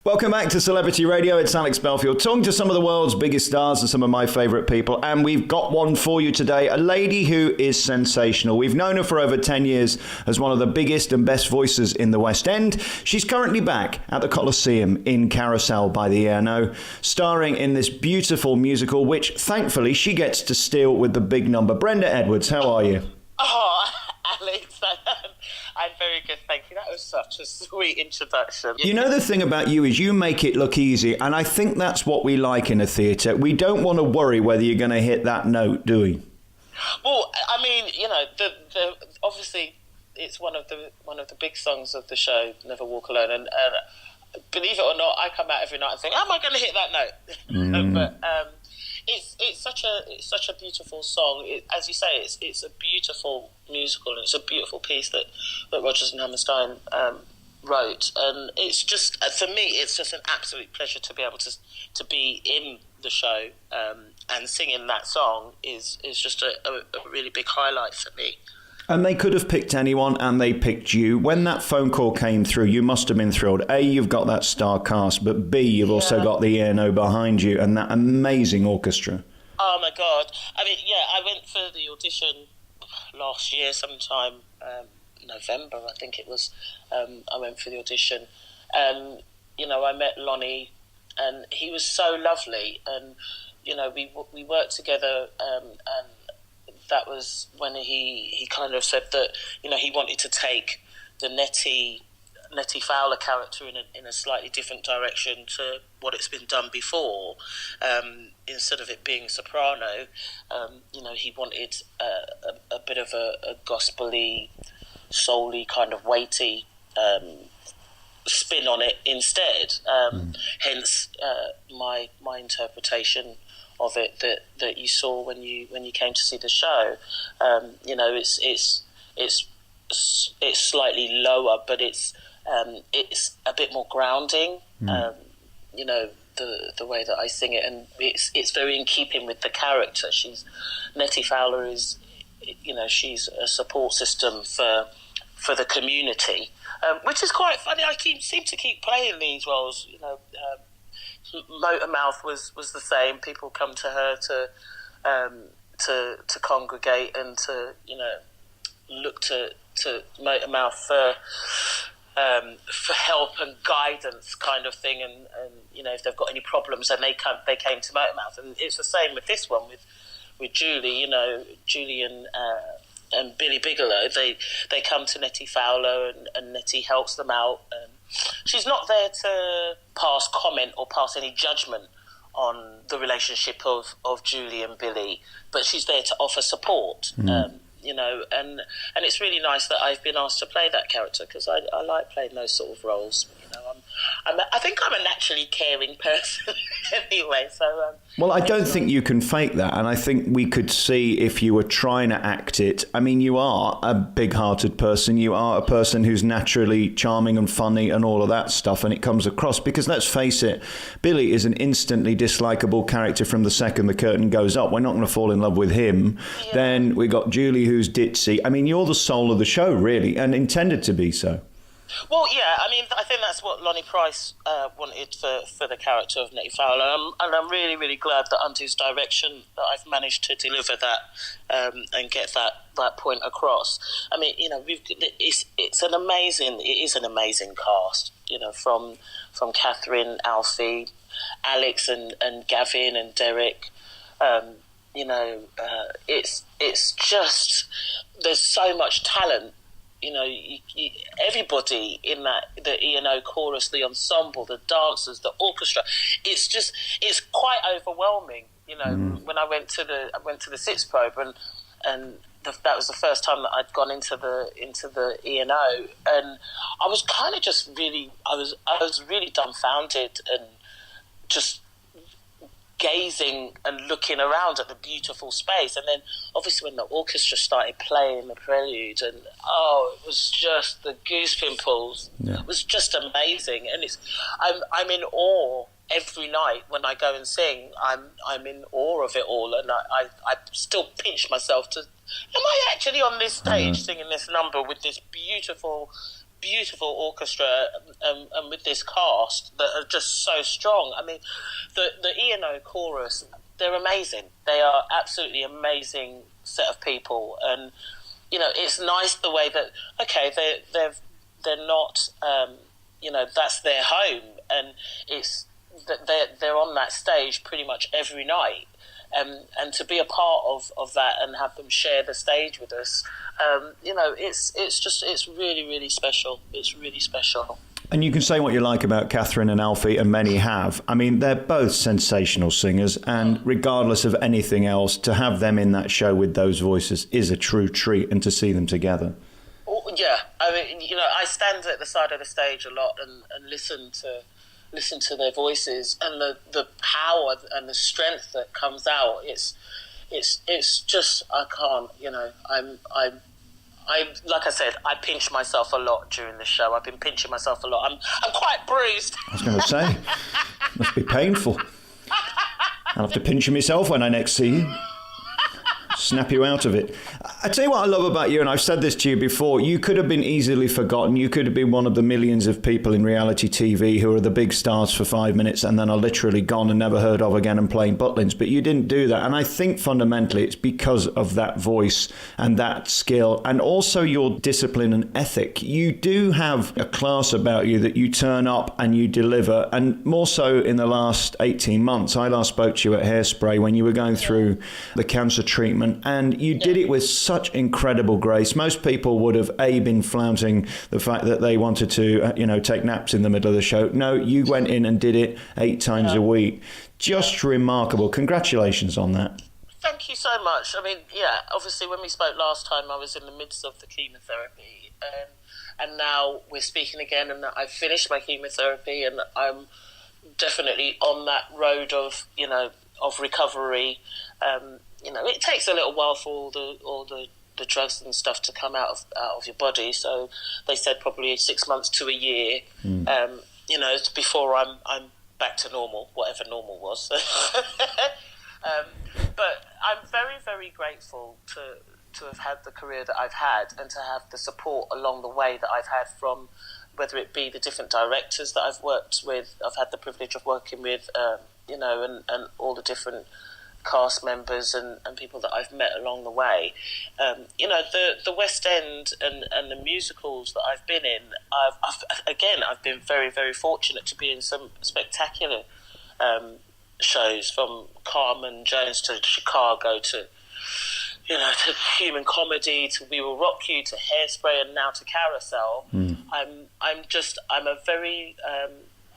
Welcome back to Celebrity Radio. It's Alex Belfield talking to some of the world's biggest stars and some of my favourite people. And we've got one for you today, a lady who is sensational. We've known her for over 10 years as one of the biggest and best voices in the West End. She's currently back at the Coliseum in Carousel by the A&O, starring in this beautiful musical, which thankfully she gets to steal with the big number. Brenda Edwards, how are you? Oh, Alex, I'm very good, thank you. That was such a sweet introduction. You know, the thing about you is you make it look easy, and I think that's what we like in a theatre. We don't want to worry whether you're going to hit that note, do we? Well, I mean, you know, the obviously it's one of the big songs of the show, Never Walk Alone, and believe it or not, I come out every night and think, am I going to hit that note? But it's such a beautiful song. As you say, it's a beautiful musical, and it's a beautiful piece that Rodgers and Hammerstein wrote. And it's just, for me, it's just an absolute pleasure to be able to be in the show, and singing that song is just a really big highlight for me. And they could have picked anyone, and they picked you. When that phone call came through, you must have been thrilled. A, you've got that star cast, but B, you've also got the A&O behind you and that amazing orchestra. Oh, my God. I mean, yeah, I went for the audition last year sometime, November, I think it was. I went for the audition. And, you know, I met Lonnie, and he was so lovely. And, you know, we worked together, and that was when he kind of said that, you know, he wanted to take the Nettie Fowler character in a slightly different direction to what it's been done before. Instead of it being soprano, you know, he wanted a bit of a gospel-y, soul-y kind of weighty spin on it instead. Hence my interpretation of it that you saw when you came to see the show. You know, it's slightly lower, but it's a bit more grounding. You know, the way that I sing it, and it's very in keeping with the character. Nettie Fowler is, you know, she's a support system for the community, which is quite funny. I seem to keep playing these roles, you know. Motormouth was the same. People come to her to congregate and to, you know, look to Motormouth for help and guidance, kind of thing. And you know, if they've got any problems, then they came to Motormouth. And it's the same with this one with Julie. You know, Julie and Billy Bigelow. They come to Nettie Fowler, and Nettie helps them out. She's not there to pass comment or pass any judgment on the relationship of Julie and Billy, but she's there to offer support. You know, and it's really nice that I've been asked to play that character, because I like playing those sort of roles. You know, I think I'm a naturally caring person anyway. So well, I don't think you can fake that, and I think we could see if you were trying to act it. I mean, you are a big-hearted person. You are a person who's naturally charming and funny and all of that stuff, and it comes across. Because let's face it, Billy is an instantly dislikable character from the second the curtain goes up. We're not going to fall in love with him. Yeah. Then we got Julie, who's ditzy. I mean, you're the soul of the show, really, and intended to be so. Well, yeah, I mean, I think that's what Lonnie Price wanted for the character of Nettie Fowler, and I'm really, really glad that under his direction that I've managed to deliver that and get that point across. I mean, you know, it is an amazing cast. You know, from Catherine, Alfie, Alex, and Gavin and Derek. You know, it's just, there's so much talent. You know, everybody in the E&O chorus, the ensemble, the dancers, the orchestra. It's quite overwhelming. You know, when I went to the Sitz Probe, and that was the first time that I'd gone into the E&O, and I was kind of just really, I was really dumbfounded and just gazing and looking around at the beautiful space. And then obviously when the orchestra started playing the prelude, and it was just the goose pimples. Yeah. It was just amazing. And I'm in awe every night when I go and sing. I'm in awe of it all, and I still pinch myself to, am I actually on this stage singing this number with this beautiful beautiful orchestra and with this cast that are just so strong. I mean, the E&O chorus, they're amazing. They are absolutely amazing set of people, and it's nice the way that they're not that's their home, and it's that they're on that stage pretty much every night. And to be a part of that and have them share the stage with us, it's really, really special. It's really special. And you can say what you like about Catherine and Alfie, and many have. I mean, they're both sensational singers, and regardless of anything else, to have them in that show with those voices is a true treat, and to see them together. Yeah, I mean, I stand at the side of the stage a lot and listen to their voices, and the power and the strength that comes out. It's just, I can't, I like I said, I pinch myself a lot during the show. I've been pinching myself a lot. I'm quite bruised. I was going to say, must be painful. I'll have to pinch myself when I next see you. Snap you out of it. I tell you what I love about you, and I've said this to you before, you could have been easily forgotten. You could have been one of the millions of people in reality TV who are the big stars for 5 minutes and then are literally gone and never heard of again and playing Butlins. But you didn't do that. And I think fundamentally it's because of that voice and that skill, and also your discipline and ethic. You do have a class about you that you turn up and you deliver, and more so in the last 18 months. I last spoke to you at Hairspray when you were going through the cancer treatment, and you did it with such incredible grace. Most people would have been flaunting the fact that they wanted to take naps in the middle of the show. No, you went in and did it 8 times a week. Just remarkable. Congratulations on that. Thank you so much. I mean, obviously when we spoke last time, I was in the midst of the chemotherapy, and now we're speaking again, and I've finished my chemotherapy, and I'm definitely on that road of recovery. It takes a little while for all the drugs and stuff to come out of your body. So they said probably 6 months to a year. Before I'm back to normal, whatever normal was. But I'm very, very grateful to have had the career that I've had, and to have the support along the way that I've had from, whether it be the different directors that I've worked with. I've had the privilege of working with, and all the different cast members and people that I've met along the way. The West End and the musicals that I've been in, I've been very, very fortunate to be in some spectacular shows, from Carmen Jones to Chicago to Human Comedy to We Will Rock You to Hairspray and now to Carousel.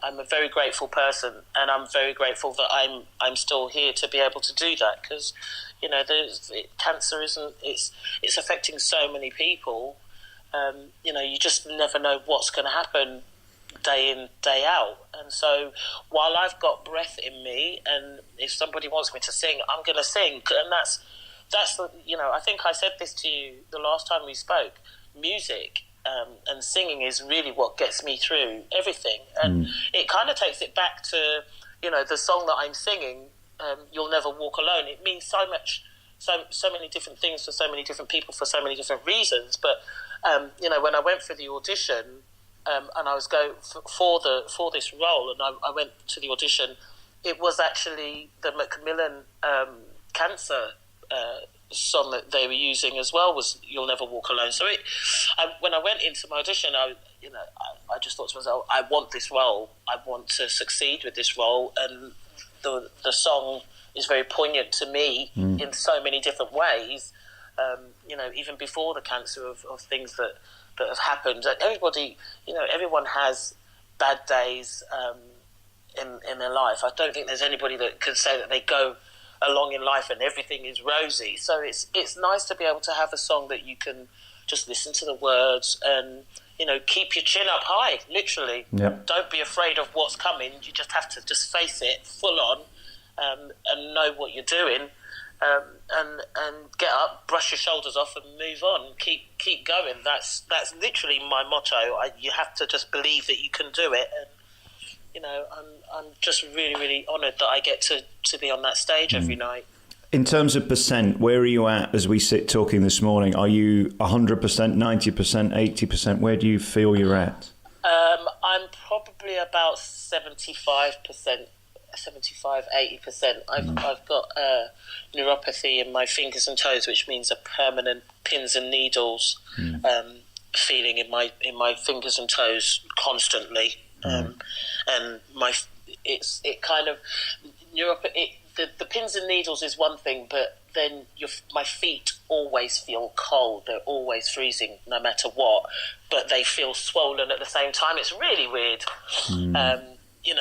I'm a very grateful person, and I'm very grateful that I'm still here to be able to do that, because cancer it's affecting so many people. You just never know what's going to happen day in, day out. And so while I've got breath in me, and if somebody wants me to sing, I'm going to sing. And that's I think I said this to you the last time we spoke. Music and singing is really what gets me through everything. And it kind of takes it back to, the song that I'm singing, You'll Never Walk Alone. It means so much, so many different things for so many different people for so many different reasons. But, when I went for the audition, and I was going for this role, and I went to the audition, it was actually the Macmillan cancer song that they were using as well, was You'll Never Walk Alone. So when I went into my audition, I just thought to myself, I want this role. I want to succeed with this role, and the song is very poignant to me in so many different ways. Even before the cancer, of things that have happened. Everybody, everyone has bad days in their life. I don't think there's anybody that can say that they go along in life and everything is rosy. So it's nice to be able to have a song that you can just listen to the words and keep your chin up high, literally. Yep. Don't be afraid of what's coming. You just have to just face it full on, and know what you're doing, and get up, brush your shoulders off, and move on. Keep going. That's literally my motto. You have to just believe that you can do it. And I'm just really, really honoured that I get to be on that stage every night. In terms of percent, where are you at as we sit talking this morning? Are you 100%, 90%, 80%? Where do you feel you're at? I'm probably about 75%, 80%. I've got neuropathy in my fingers and toes, which means a permanent pins and needles feeling in my fingers and toes constantly, and the pins and needles is one thing, but then my feet always feel cold. They're always freezing, no matter what. But they feel swollen at the same time. It's really weird.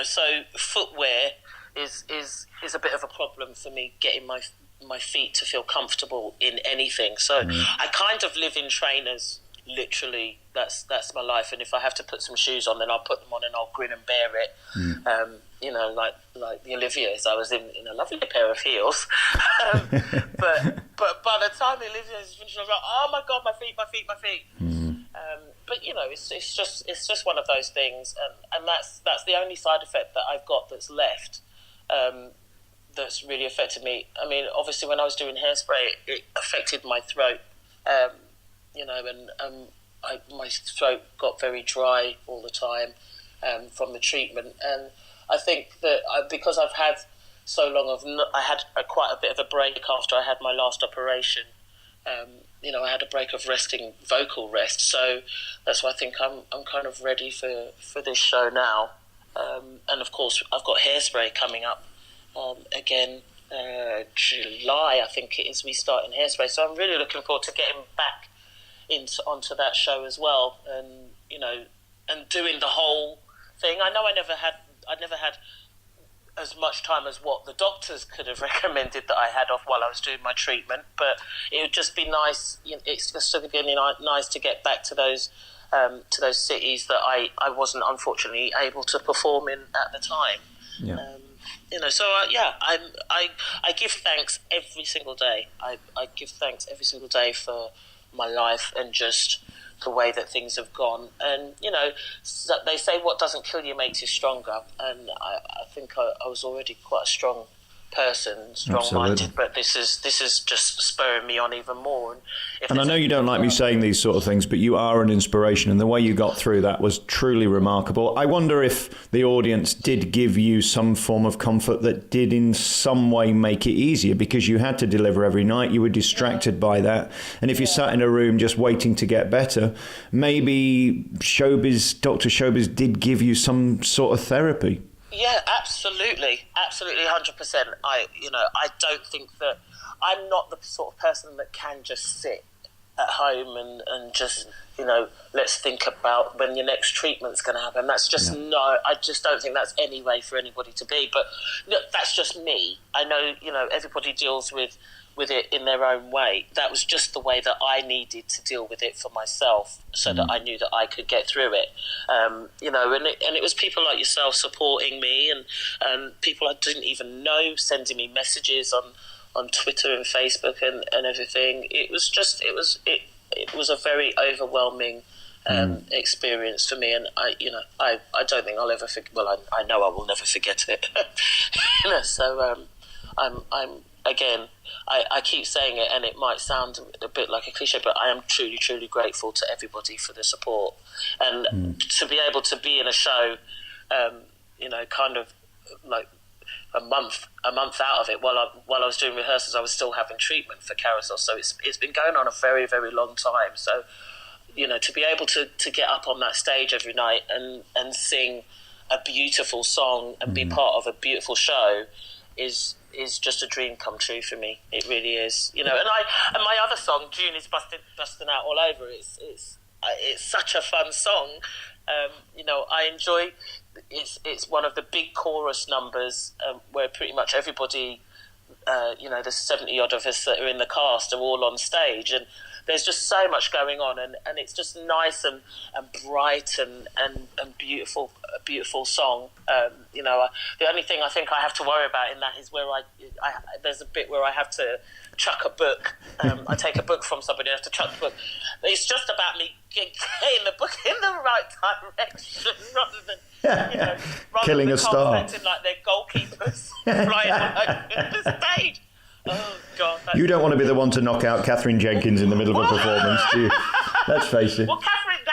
So footwear is a bit of a problem for me, getting my feet to feel comfortable in anything. So I kind of live in trainers. Literally, that's my life. And if I have to put some shoes on, then I'll put them on and I'll grin and bear it. Like the Olivia's, I was in a lovely pair of heels. But by the time the Olivia's finished, I was like, oh my God, my feet. But it's just one of those things, and that's the only side effect that I've got that's left. That's really affected me. I mean, obviously, when I was doing Hairspray, it affected my throat. My throat got very dry all the time from the treatment, and I think that because I've had so long I had quite a bit of a break after I had my last operation. I had a break of resting, vocal rest, so that's why I think I'm kind of ready for this show now. And of course, I've got Hairspray coming up again. July, I think it is, we start in Hairspray, so I'm really looking forward to getting back onto that show as well, and doing the whole thing. I know I never had as much time as what the doctors could have recommended that I had off while I was doing my treatment, but it would just be nice. It's just really nice to get back to those cities that I wasn't unfortunately able to perform in at the time. I give thanks every single day. I give thanks every single day for my life and just the way that things have gone. And they say what doesn't kill you makes you stronger, and I think I was already quite a strong person, strong-minded, but this is just spurring me on even more. And I know you don't like me saying these sort of things, but you are an inspiration, and the way you got through that was truly remarkable. I wonder if the audience did give you some form of comfort that did in some way make it easier, because you had to deliver every night, you were distracted by that, and if you sat in a room just waiting to get better, maybe Dr. Showbiz did give you some sort of therapy. Yeah, absolutely, 100%. I don't think that I'm not the sort of person that can just sit at home and just let's think about when your next treatment's going to happen. That's just no. I just don't think that's any way for anybody to be. But that's just me. I know everybody deals with it in their own way. That was just the way that I needed to deal with it for myself, so that I knew that I could get through it. And it was people like yourself supporting me, and people I didn't even know sending me messages on Twitter and Facebook and everything. It was a very overwhelming experience for me, and I don't think I'll ever forget. Well, I know I will never forget it. So I'm again. I keep saying it, and it might sound a bit like a cliche, but I am truly, truly grateful to everybody for the support, and to be able to be in a show, kind of like a month out of it while I was doing rehearsals. I was still having treatment for Carousel, so it's been going on a very, very long time. So to be able to get up on that stage every night and sing a beautiful song and be part of a beautiful show is just a dream come true for me. It really is. And my other song, June is busting out all over. It's such a fun song. I enjoy. It's one of the big chorus numbers where pretty much everybody, there's 70 odd of us that are in the cast are all on stage, and there's just so much going on, and it's just nice and bright and beautiful, a beautiful song. The only thing I think I have to worry about in that is where there's a bit where I have to chuck a book. I take a book from somebody, I have to chuck the book. It's just about me getting the book in the right direction rather than killing a star. Like their goalkeepers flying all over the stage. Oh, God. You don't want to be the one to knock out Catherine Jenkins in the middle of a performance, do you? Let's face it. Well, Catherine's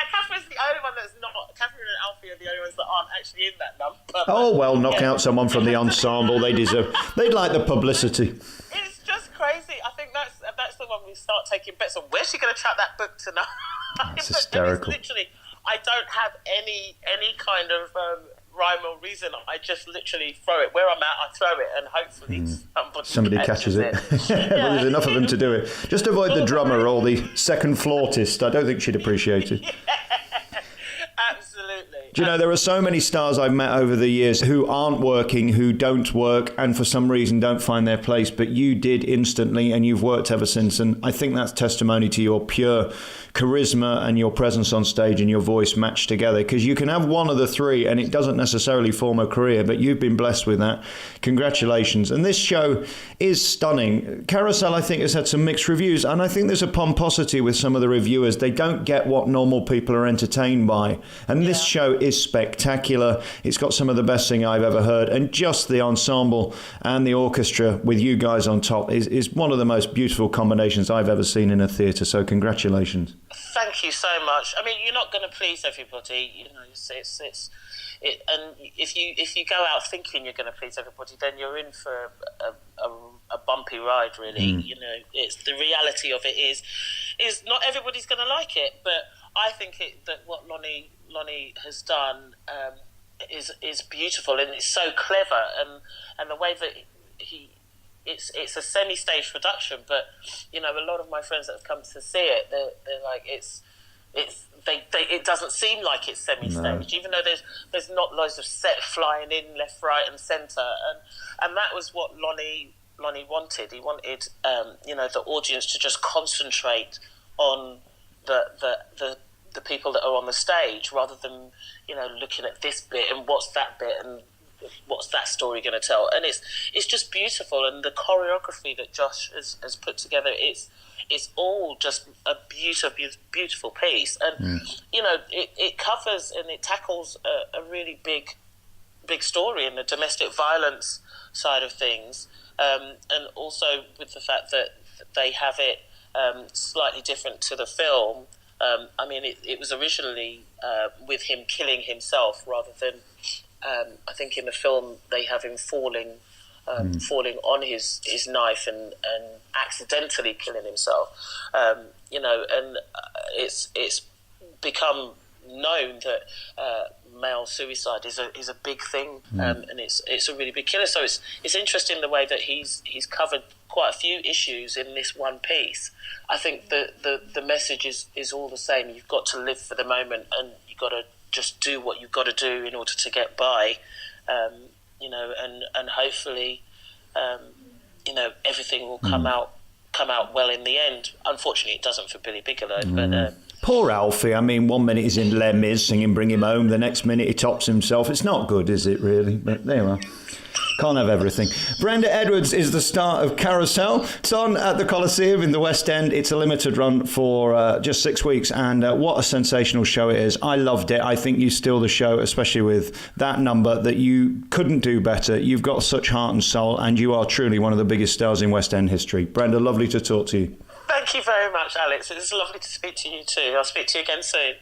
the only one that's not. Catherine and Alfie are the only ones that aren't actually in that number. Oh, well, knock out someone from the ensemble. They'd like the publicity. It's just crazy. I think that's the one we start taking bets on. Where's she going to chuck that book tonight? It's hysterical. It's literally, I don't have any kind of rhyme or reason. I just literally throw it. Where I'm at, I throw it, and hopefully somebody catches it. Well, there's enough of them to do it. Just avoid the drummer or the second flautist. I don't think she'd appreciate it. Absolutely. Do you know, there are so many stars I've met over the years who aren't working, who don't work, and for some reason don't find their place, but you did instantly, and you've worked ever since, and I think that's testimony to your pure charisma and your presence on stage and your voice matched together, because you can have one of the three and it doesn't necessarily form a career, but you've been blessed with that. Congratulations. And this show is stunning. Carousel, I think, has had some mixed reviews, and I think there's a pomposity with some of the reviewers. They don't get what normal people are entertained by, and this show is spectacular. It's got some of the best singing I've ever heard, and just the ensemble and the orchestra with you guys on top is one of the most beautiful combinations I've ever seen in a theatre, so congratulations. Thank you so much. I mean, you're not going to please everybody, you know. And if you go out thinking you're going to please everybody, then you're in for a bumpy ride, really. You know, it's the reality of it is not everybody's going to like it, but I think that what Lonnie has done is beautiful, and it's so clever, and the way that it's a semi-stage production, but you know, a lot of my friends that have come to see it, they're like, it doesn't seem like it's semi-staged, even though there's not loads of set flying in left, right, and centre, and that was what Lonnie wanted. He wanted you know, the audience to just concentrate on the people that are on the stage, rather than, you know, looking at this bit and what's that bit and what's that story going to tell. And it's just beautiful, and the choreography that Josh has put together, it's all just a beautiful piece. And you know, it covers and it tackles a really big story in the domestic violence side of things, and also with the fact that they have it slightly different to the film. I mean, it was originally with him killing himself, rather than I think in the film they have him falling on his knife and accidentally killing himself. You know, and it's become known that male suicide is a big thing, and it's a really big killer. So it's interesting the way that he's covered quite a few issues in this one piece. I think the message is all the same. You've got to live for the moment, and you've got to just do what you've got to do in order to get by, you know, and hopefully, you know, everything will come out well in the end. Unfortunately, it doesn't for Billy Bigelow, but. Poor Alfie. I mean, one minute he's in Les Mis singing Bring Him Home, the next minute he tops himself. It's not good, is it, really? But there you are. Can't have everything. Brenda Edwards is the star of Carousel. It's on at the Coliseum in the West End. It's a limited run for just 6 weeks, and what a sensational show it is. I loved it. I think you steal the show, especially with that number that you couldn't do better. You've got such heart and soul, and you are truly one of the biggest stars in West End history. Brenda, lovely to talk to you. Thank you very much, Alex. It's lovely to speak to you too. I'll speak to you again soon.